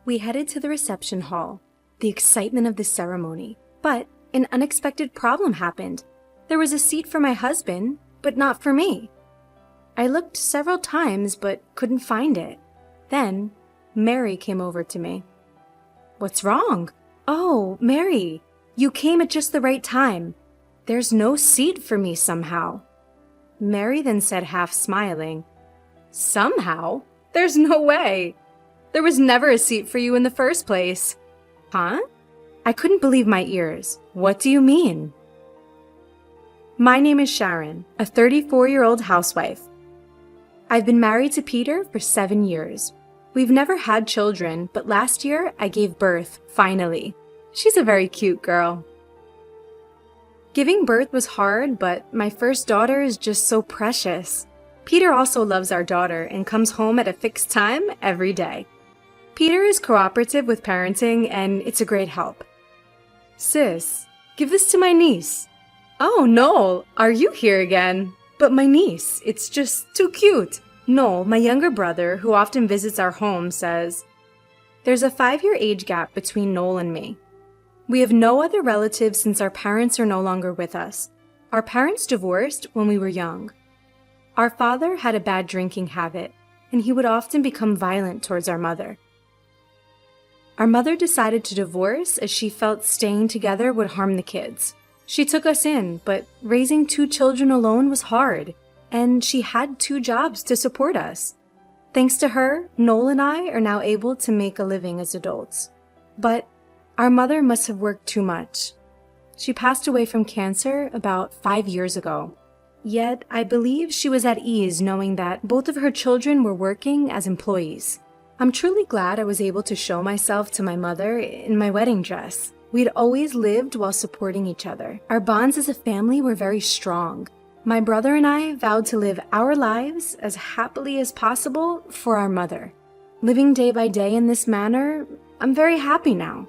We headed to the reception hall, the excitement of the ceremony, but an unexpected problem happened. There was a seat for my husband, but not for me. I looked several times but couldn't find it. Then, Mary came over to me. "What's wrong?" "Oh, Mary, you came at just the right time. There's no seat for me somehow." Mary then said, half smiling, "Somehow? There's no way. There was never a seat for you in the first place." "Huh?" I couldn't believe my ears. "What do you mean?" My name is Sharon, a 34-year-old housewife. I've been married to Peter for 7 years. We've never had children, but last year I gave birth, finally. She's a very cute girl. Giving birth was hard, but my first daughter is just so precious. Peter also loves our daughter and comes home at a fixed time every day. Peter is cooperative with parenting, and it's a great help. "Sis, give this to my niece." "Oh, Noel, are you here again?" "But my niece, it's just too cute." Noel, my younger brother, who often visits our home, says, "There's a 5-year age gap between Noel and me. We have no other relatives since our parents are no longer with us. Our parents divorced when we were young. Our father had a bad drinking habit, and he would often become violent towards our mother. Our mother decided to divorce as she felt staying together would harm the kids. She took us in, but raising 2 children alone was hard, and she had 2 jobs to support us. Thanks to her, Noel and I are now able to make a living as adults. But our mother must have worked too much. She passed away from cancer about 5 years ago. Yet I believe she was at ease knowing that both of her children were working as employees. I'm truly glad I was able to show myself to my mother in my wedding dress. We'd always lived while supporting each other. Our bonds as a family were very strong. My brother and I vowed to live our lives as happily as possible for our mother. Living day by day in this manner, I'm very happy now."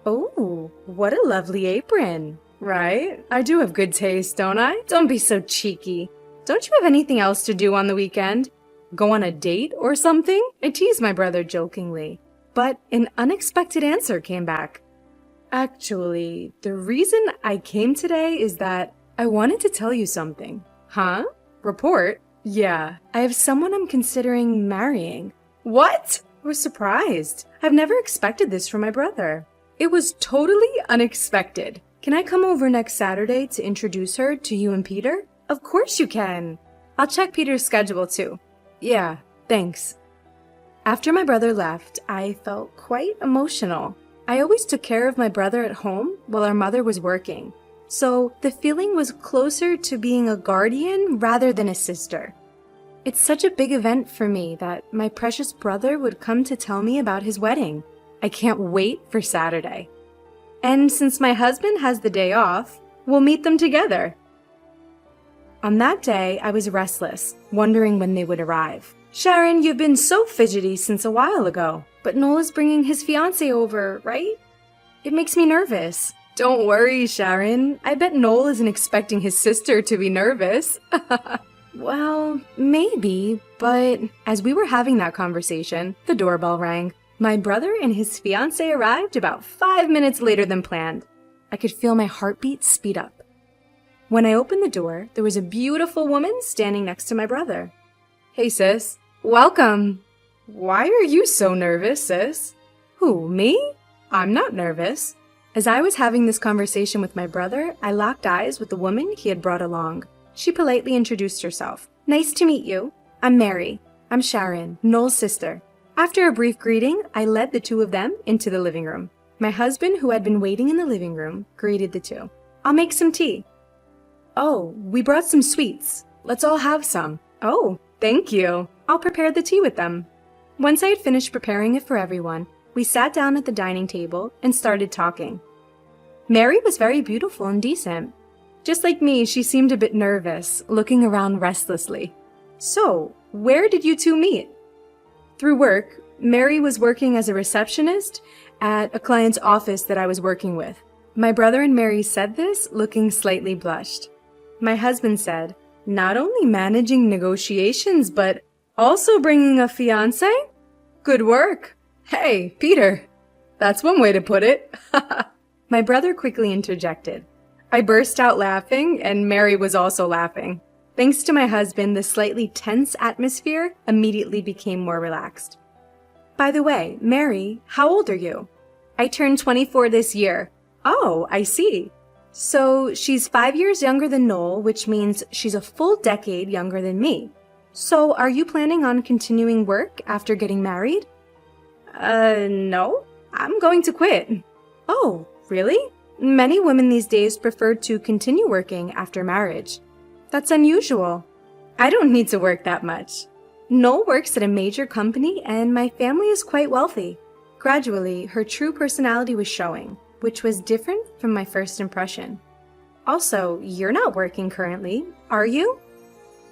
"Oh, what a lovely apron, right? I do have good taste, don't I? Don't be so cheeky. Don't you have anything else to do on the weekend? Go on a date or something?" I teased my brother jokingly, but an unexpected answer came back. "Actually, the reason I came today is that I wanted to tell you something." "Huh? Report?" "Yeah, I have someone I'm considering marrying." "What?" I was surprised. I've never expected this from my brother. It was totally unexpected. "Can I come over next Saturday to introduce her to you and Peter?" "Of course you can. I'll check Peter's schedule too." "Yeah, thanks." After my brother left, I felt quite emotional. I always took care of my brother at home while our mother was working, so the feeling was closer to being a guardian rather than a sister. It's such a big event for me that my precious brother would come to tell me about his wedding. I can't wait for Saturday. And since my husband has the day off, we'll meet them together. On that day, I was restless, wondering when they would arrive. "Sharon, you've been so fidgety since a while ago. But Noel is bringing his fiancé over, right? It makes me nervous." "Don't worry, Sharon. I bet Noel isn't expecting his sister to be nervous." "Well, maybe, but..." As we were having that conversation, the doorbell rang. My brother and his fiancé arrived about 5 minutes later than planned. I could feel my heartbeat speed up. When I opened the door, there was a beautiful woman standing next to my brother. "Hey, sis. Welcome." "Why are you so nervous, sis?" "Who, me? I'm not nervous." As I was having this conversation with my brother, I locked eyes with the woman he had brought along. She politely introduced herself. "Nice to meet you. I'm Mary. I'm Sharon, Noel's sister." After a brief greeting, I led the 2 of them into the living room. My husband, who had been waiting in the living room, greeted the 2. "I'll make some tea." "Oh, we brought some sweets. Let's all have some." "Oh, thank you. I'll prepare the tea with them." Once I had finished preparing it for everyone, we sat down at the dining table and started talking. Mary was very beautiful and decent. Just like me, she seemed a bit nervous, looking around restlessly. "So, where did you 2 meet?" "Through work. Mary was working as a receptionist at a client's office that I was working with." My brother and Mary said this, looking slightly blushed. My husband said, "Not only managing negotiations, but also bringing a fiancé? Good work." Hey, Peter. That's one way to put it. My brother quickly interjected. I burst out laughing, and Mary was also laughing. Thanks to my husband, the slightly tense atmosphere immediately became more relaxed. By the way, Mary, how old are you? I turned 24 this year. Oh, I see. So she's 5 years younger than Noel, which means she's a full decade younger than me. So are you planning on continuing work after getting married? No. I'm going to quit. Oh, really? Many women these days prefer to continue working after marriage. That's unusual. I don't need to work that much. Noel works at a major company and my family is quite wealthy. Gradually, her true personality was showing, which was different from my first impression. Also, you're not working currently, are you?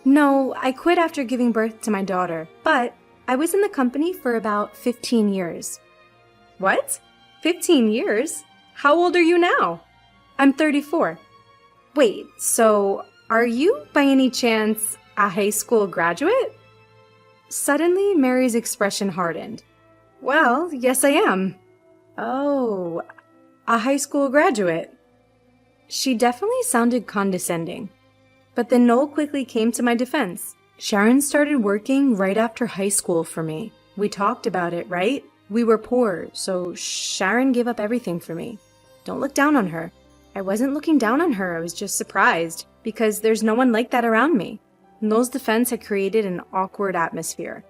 No, I quit after giving birth to my daughter, but I was in the company for about 15 years. What? 15 years? How old are you now? I'm 34. Wait, so are you by any chance a high school graduate? Suddenly, Mary's expression hardened. Well, yes I am. Oh, a high school graduate. She definitely sounded condescending. But then Noel quickly came to my defense. Sharon started working right after high school for me. We talked about it, right? We were poor, so Sharon gave up everything for me. Don't look down on her. I wasn't looking down on her, I was just surprised, because there's no one like that around me. Noel's defense had created an awkward atmosphere.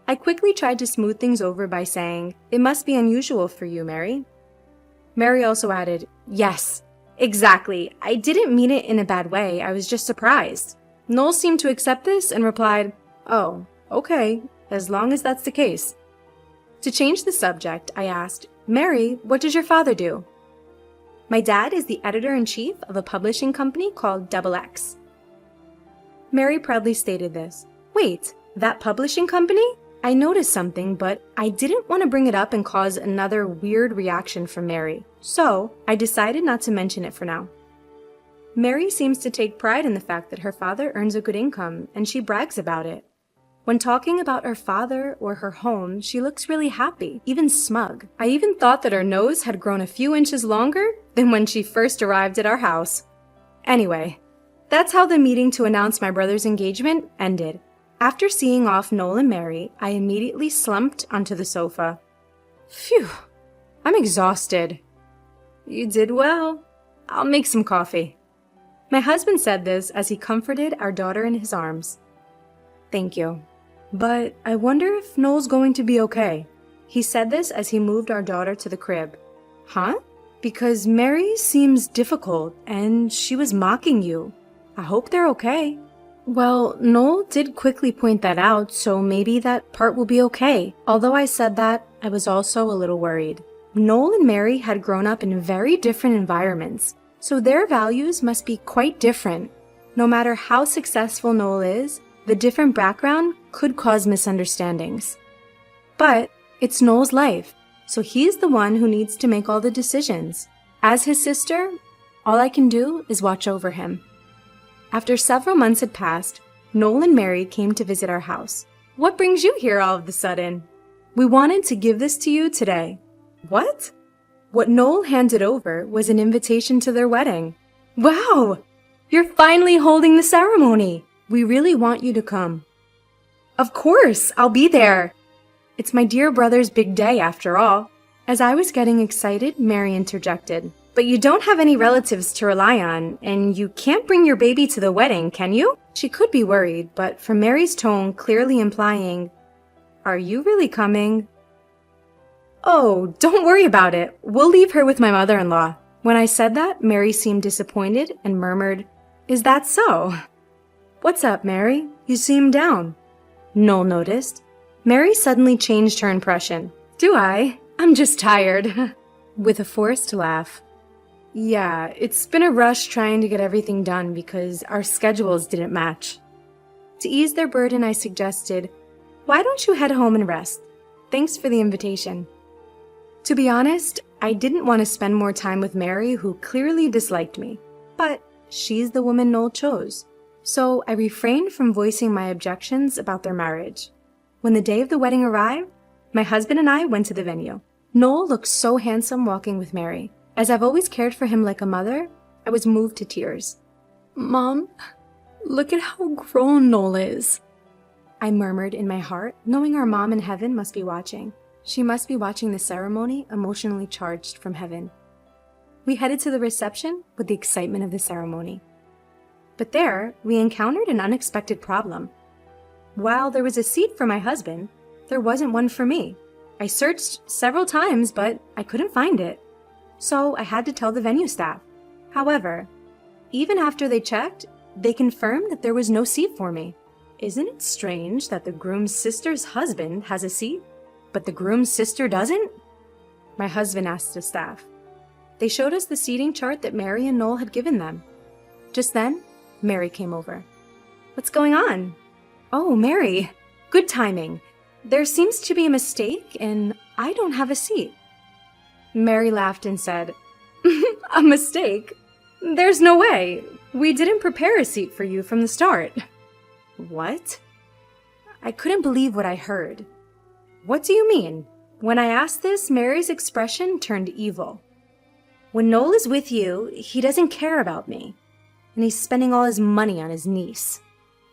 I quickly tried to smooth things over by saying, "It must be unusual for you, Mary." Mary also added, "Yes, exactly. I didn't mean it in a bad way, I was just surprised." Noel seemed to accept this and replied, "Oh, okay, as long as that's the case." To change the subject, I asked, "Mary, what does your father do?" My dad is the editor-in-chief of a publishing company called XX. Mary proudly stated this. Wait, that publishing company? I noticed something, but I didn't want to bring it up and cause another weird reaction from Mary, so I decided not to mention it for now. Mary seems to take pride in the fact that her father earns a good income, and she brags about it. When talking about her father or her home, she looks really happy, even smug. I even thought that her nose had grown a few inches longer than when she first arrived at our house. Anyway, that's how the meeting to announce my brother's engagement ended. After seeing off Noel and Mary, I immediately slumped onto the sofa. Phew, I'm exhausted. You did well. I'll make some coffee. My husband said this as he comforted our daughter in his arms. Thank you. But I wonder if Noel's going to be okay. He said this as he moved our daughter to the crib. Huh? Because Mary seems difficult and she was mocking you. I hope they're okay. Well, Noel did quickly point that out, so maybe that part will be okay. Although I said that, I was also a little worried. Noel and Mary had grown up in very different environments, so their values must be quite different. No matter how successful Noel is, the different background could cause misunderstandings. But it's Noel's life, so he's the one who needs to make all the decisions. As his sister, all I can do is watch over him. After several months had passed, Noel and Mary came to visit our house. What brings you here all of a sudden? We wanted to give this to you today. What? What Noel handed over was an invitation to their wedding. Wow! You're finally holding the ceremony! We really want you to come. Of course, I'll be there. It's my dear brother's big day after all. As I was getting excited, Mary interjected. But you don't have any relatives to rely on, and you can't bring your baby to the wedding, can you? She could be worried, but from Mary's tone clearly implying, "Are you really coming?" Oh, don't worry about it. We'll leave her with my mother-in-law. When I said that, Mary seemed disappointed and murmured, "Is that so?" What's up, Mary? You seem down. Noel noticed. Mary suddenly changed her impression. Do I? I'm just tired. With a forced laugh. Yeah, it's been a rush trying to get everything done because our schedules didn't match. To ease their burden, I suggested, why don't you head home and rest? Thanks for the invitation. To be honest, I didn't want to spend more time with Mary, who clearly disliked me. But she's the woman Noel chose. So I refrained from voicing my objections about their marriage. When the day of the wedding arrived, My husband and I went to the venue. Noel looked so handsome walking with Mary. As I've always cared for him like a mother, I was moved to tears. "Mom, look at how grown Noel is," I murmured in my heart, knowing our mom in heaven must be watching. She must be watching the ceremony, emotionally charged from heaven. We headed to the reception with the excitement of the ceremony. But there, we encountered an unexpected problem. While there was a seat for my husband, there wasn't one for me. I searched several times, but I couldn't find it. So I had to tell the venue staff. However, even after they checked, they confirmed that there was no seat for me. Isn't it strange that the groom's sister's husband has a seat, but the groom's sister doesn't? My husband asked the staff. They showed us the seating chart that Mary and Noel had given them. Just then, Mary came over. "What's going on?" "Oh, Mary, good timing. There seems to be a mistake, and I don't have a seat." Mary laughed and said, "A mistake? There's no way. We didn't prepare a seat for you from the start." What? I couldn't believe what I heard. "What do you mean?" When I asked this, Mary's expression turned evil. "When Noel is with you, he doesn't care about me, and he's spending all his money on his niece."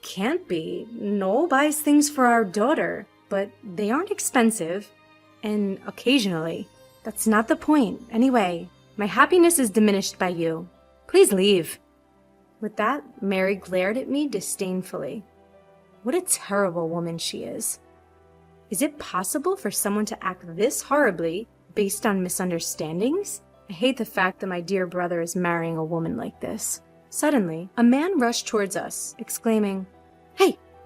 "Can't be. Noel buys things for our daughter, but they aren't expensive, and occasionally. That's not the point. Anyway, my happiness is diminished by you. Please leave." With that, Mary glared at me disdainfully. What a terrible woman she is. Is it possible for someone to act this horribly based on misunderstandings? I hate the fact that my dear brother is marrying a woman like this. Suddenly, a man rushed towards us, exclaiming,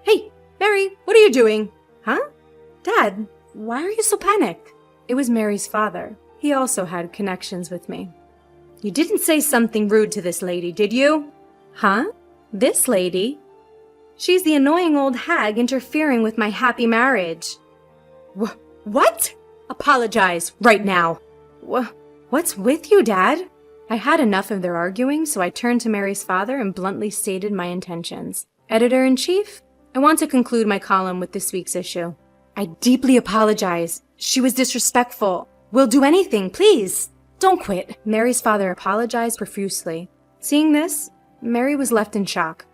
Hey, Mary, what are you doing?" "Huh? Dad, why are you so panicked?" It was Mary's father. He also had connections with me. "You didn't say something rude to this lady, did you?" "Huh? This lady? She's the annoying old hag interfering with my happy marriage." What? Apologize right now." What's with you, Dad?" I had enough of their arguing, so I turned to Mary's father and bluntly stated my intentions. "Editor-in-Chief, I want to conclude my column with this week's issue. I deeply apologize. She was disrespectful. We'll do anything, please. Don't quit." Mary's father apologized profusely. Seeing this, Mary was left in shock.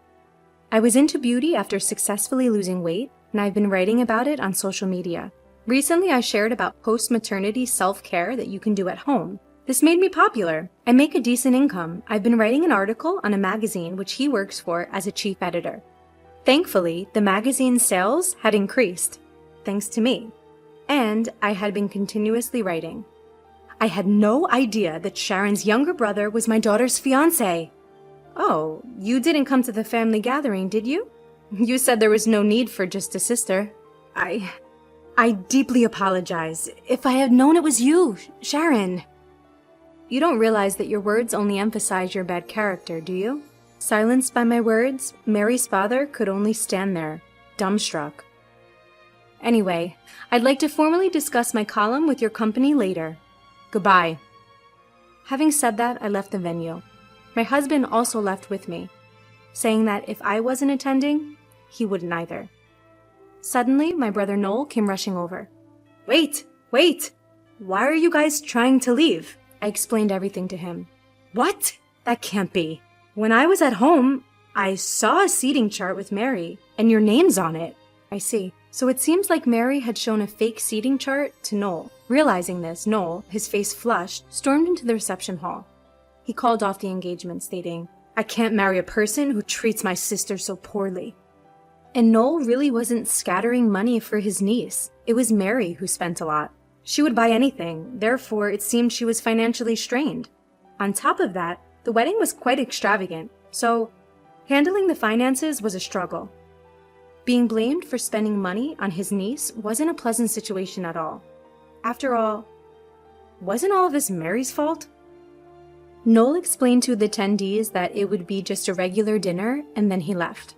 I was into beauty after successfully losing weight, and I've been writing about it on social media. Recently, I shared about post-maternity self-care that you can do at home. This made me popular. I make a decent income. I've been writing an article on a magazine which he works for as a chief editor. Thankfully, the magazine's sales had increased, thanks to me, and I had been continuously writing. I had no idea that Sharon's younger brother was my daughter's fiancé. "Oh, you didn't come to the family gathering, did you? You said there was no need for just a sister." I deeply apologize. If I had known it was you, Sharon." You don't realize that your words only emphasize your bad character, do you? Silenced by my words, Mary's father could only stand there, dumbstruck. Anyway, I'd like to formally discuss my column with your company later. Goodbye. Having said that, I left the venue. My husband also left with me, saying that if I wasn't attending, he wouldn't either. Suddenly, my brother Noel came rushing over. Wait! Why are you guys trying to leave?" I explained everything to him. "What? That can't be. When I was at home, I saw a seating chart with Mary, and your name's on it." "I see. So it seems like Mary had shown a fake seating chart to Noel." Realizing this, Noel, his face flushed, stormed into the reception hall. He called off the engagement, stating, "I can't marry a person who treats my sister so poorly." And Noel really wasn't scattering money for his niece. It was Mary who spent a lot. She would buy anything, therefore it seemed she was financially strained. On top of that, the wedding was quite extravagant, so handling the finances was a struggle. Being blamed for spending money on his niece wasn't a pleasant situation at all. After all, wasn't all of this Mary's fault? Noel explained to the attendees that it would be just a regular dinner, and then he left.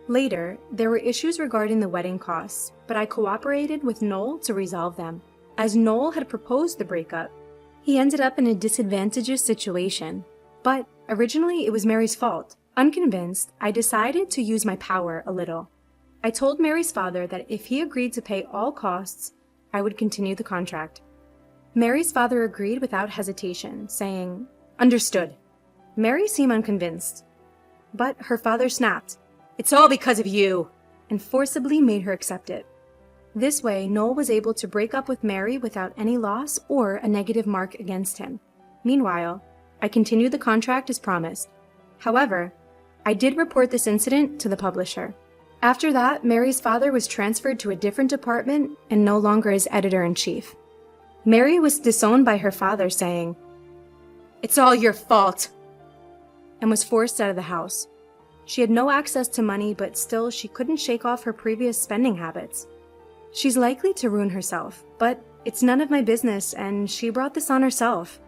Later, there were issues regarding the wedding costs, but I cooperated with Noel to resolve them. As Noel had proposed the breakup, he ended up in a disadvantageous situation. But originally, it was Mary's fault. Unconvinced, I decided to use my power a little. I told Mary's father that if he agreed to pay all costs, I would continue the contract. Mary's father agreed without hesitation, saying, "Understood." Mary seemed unconvinced. But her father snapped, "It's all because of you," and forcibly made her accept it. This way, Noel was able to break up with Mary without any loss or a negative mark against him. Meanwhile, I continued the contract as promised. However, I did report this incident to the publisher. After that, Mary's father was transferred to a different department and no longer as editor-in-chief. Mary was disowned by her father, saying, "It's all your fault," and was forced out of the house. She had no access to money, but still she couldn't shake off her previous spending habits. She's likely to ruin herself, but it's none of my business, and she brought this on herself.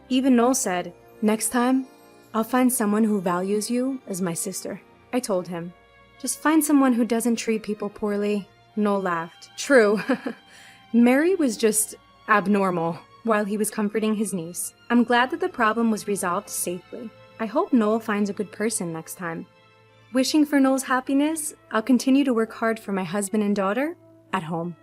Even Noel said, "Next time, I'll find someone who values you as my sister." I told him, "Just find someone who doesn't treat people poorly." Noel laughed. True. Mary was just abnormal while he was comforting his niece. I'm glad that the problem was resolved safely. I hope Noel finds a good person next time. Wishing for Noel's happiness, I'll continue to work hard for my husband and daughter at home.